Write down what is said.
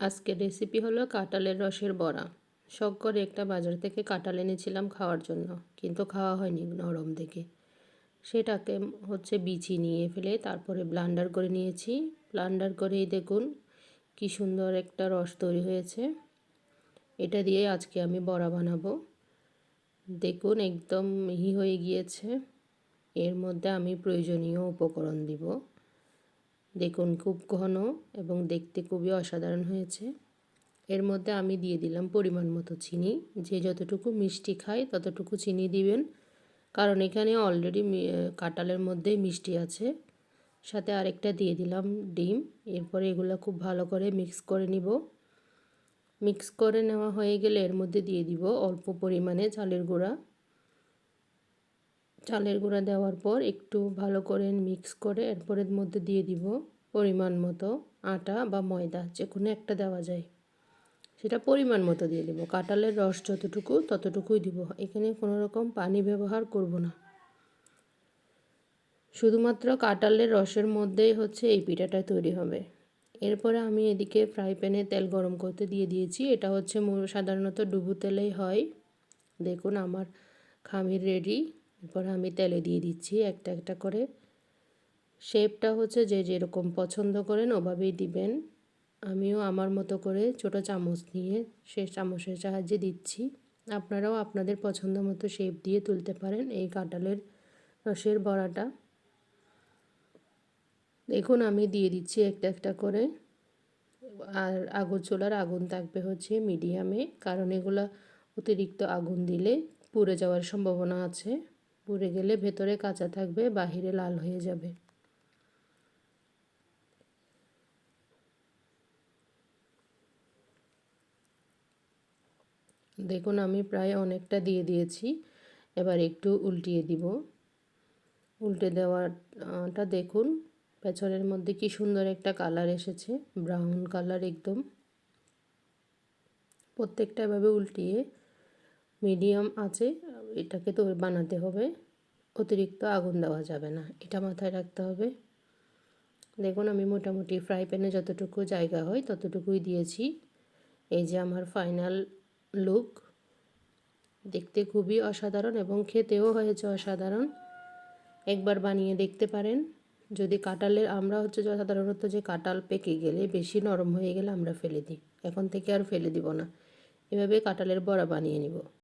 আজকের রেসিপি হলো কাঁঠালের রসের বড়া। শখ করে একটা বাজার থেকে কাঁঠাল এনেছিলাম খাওয়ার জন্য, কিন্তু খাওয়া হয়নি নরম দেখে। সেটাকে বিচি নিয়ে ফেলে তারপরে ব্লান্ডার করে নিয়েছি। ব্লান্ডার করেই দেখুন কি সুন্দর একটা রস তৈরি হয়েছে। এটা দিয়ে আজকে আমি বড়া বানাবো। দেখুন একদম মিহি হয়ে গিয়েছে। এর মধ্যে আমি প্রয়োজনীয় উপকরণ দিব। দেখুন খুব ঘন এবং দেখতে খুবই অসাধারণ হয়েছে। এর মধ্যে আমি দিয়ে দিলাম পরিমাণ মতো চিনি। যে যতটুকু মিষ্টি খায় ততটুকু চিনি দিবেন, কারণ এখানে অলরেডি কাঁঠালের মধ্যে মিষ্টি আছে। সাথে আরেকটা দিয়ে দিলাম ডিম। এরপরে এগুলো খুব ভালো করে মিক্স করে নিব। মিক্স করে নেওয়া হয়ে গেলে এর মধ্যে দিয়ে দিব অল্প পরিমাণে চালের গুঁড়া। চালের গুঁড়া দেওয়ার পর একটু ভালো করে মিক্স করে এরপরের মধ্যে দিয়ে দিব পরিমাণ মতো আটা বা ময়দা, যে কোনো একটা দেওয়া যায়। সেটা পরিমাণ মতো দিয়ে দেব। কাঁঠালের রস যতটুকু ততটুকুই দিব। এখানে কোনো রকম পানি ব্যবহার করব না। শুধুমাত্র কাঁঠালের রসের মধ্যেই এই পিঠাটা তৈরি হবে। এরপরে আমি এদিকে ফ্রাই প্যানে তেল গরম করতে দিয়ে দিয়েছি। এটা সাধারণত ডুবো তেলেই হয়। দেখুন আমার খামির রেডি। এরপর আমি তেলে দিয়ে দিচ্ছি একটা একটা করে। শেপটা যে যেরকম পছন্দ করেন ওভাবেই দিবেন। আমিও আমার মতো করে ছোটো চামচ নিয়ে সে চামচের সাহায্যে দিচ্ছি। আপনারাও আপনাদের পছন্দ মতো শেপ দিয়ে তুলতে পারেন এই কাঁঠালের রসের বড়াটা। দেখুন আমি দিয়ে দিচ্ছি একটা একটা করে। আর চুলার আগুন থাকবে মিডিয়ামে, কারণ এগুলা অতিরিক্ত আগুন দিলে পুড়ে যাওয়ার সম্ভাবনা আছে। পুড়ে গেলে ভেতরে কাঁচা থাকবে, বাহিরে লাল হয়ে যাবে। দেখুন আমি প্রায় অনেকটা দিয়ে দিয়েছি। এবার একটু উল্টিয়ে দিব। উল্টে দেওয়াটা দেখুন পেছনের মধ্যে কি সুন্দর একটা কালার এসেছে, ব্রাউন কালার একদম। প্রত্যেকটা এভাবে উল্টিয়ে মিডিয়াম আঁচে এটাকে তো বানাতে হবে। অতিরিক্ত আগুন দেওয়া যাবে না, এটা মাথায় রাখতে হবে। দেখুন আমি মোটামুটি ফ্রাই প্যানে যতটুকু জায়গা হয় ততটুকুই দিয়েছি। এই যে আমার ফাইনাল লুক। দেখতে খুবই অসাধারণ এবং খেতেও হয়েছে অসাধারণ। একবার বানিয়ে দেখতে পারেন। যদি কাঁঠালের আমরা সাধারণত যে কাঁঠাল পেকে গেলে বেশি নরম হয়ে গেলে আমরা ফেলে দিই। এখন থেকে আর ফেলে দিব না। এভাবে কাঁঠালের বড়া বানিয়ে নিব।